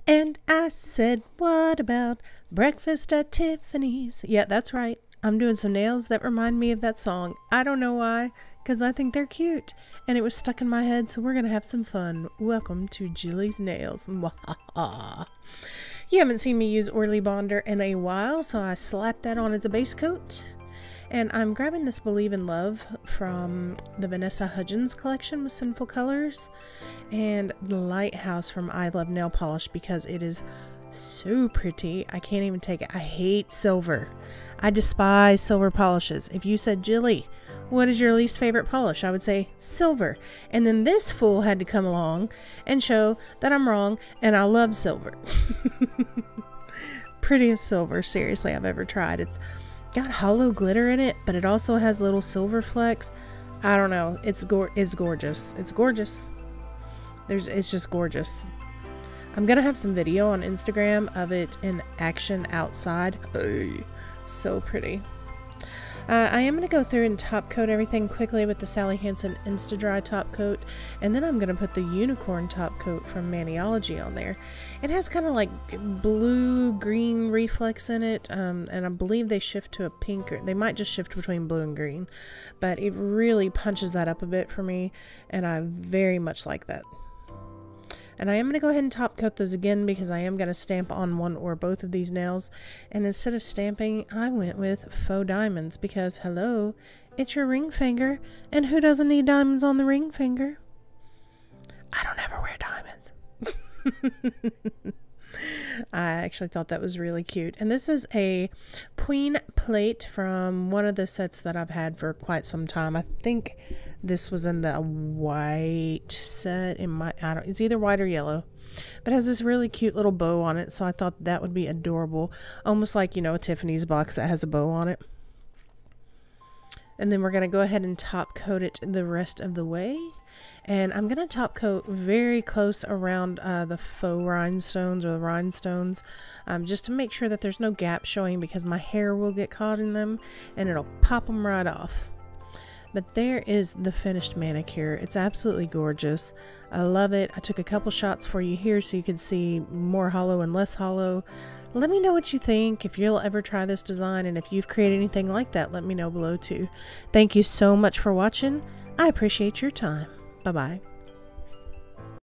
And I said, what about breakfast at Tiffany's? Yeah, that's right. I'm doing some nails that remind me of that song. I don't know why, because I think they're cute. And it was stuck in my head, so we're going to have some fun. Welcome to Jillies Nails. Mwahaha. You haven't seen me use Oily Bonder in a while, so I slapped that on as a base coat. And I'm grabbing this Believe in Love from the Vanessa Hudgens collection with Sinful Colors, and the Lighthouse from I Love Nail Polish because it is so pretty. I can't even take it. I hate silver. I despise silver polishes. If you said, Jillie, what is your least favorite polish? I would say silver. And then this fool had to come along and show that I'm wrong and I love silver. Prettiest silver, seriously, I've ever tried. It's got hollow glitter in it, but it also has little silver flecks. I don't know. It's gorgeous. It's gorgeous. It's just gorgeous. I'm gonna have some video on Instagram of it in action outside. Oh, so pretty. I am going to go through and top coat everything quickly with the Sally Hansen Insta Dry top coat, and then I'm going to put the unicorn top coat from Maniology on there. It has kind of like blue-green reflex in it, and I believe they shift to a pink, or they might just shift between blue and green, but it really punches that up a bit for me, and I very much like that. And I am going to go ahead and top coat those again because I am going to stamp on one or both of these nails. And instead of stamping, I went with faux diamonds because, hello, it's your ring finger. And who doesn't need diamonds on the ring finger? I don't ever wear diamonds. I actually thought that was really cute. And this is a queen plate from one of the sets that I've had for quite some time. I think this was in the white set. It's either white or yellow. But it has this really cute little bow on it. So I thought that would be adorable. Almost like, you know, a Tiffany's box that has a bow on it. And then we're going to go ahead and top coat it the rest of the way. And I'm going to top coat very close around the faux rhinestones or the rhinestones, just to make sure that there's no gap showing because my hair will get caught in them and it'll pop them right off. But there is the finished manicure. It's absolutely gorgeous. I love it. I took a couple shots for you here so you could see more hollow and less hollow. Let me know what you think, if you'll ever try this design, and if you've created anything like that, let me know below too. Thank you so much for watching. I appreciate your time. Bye-bye.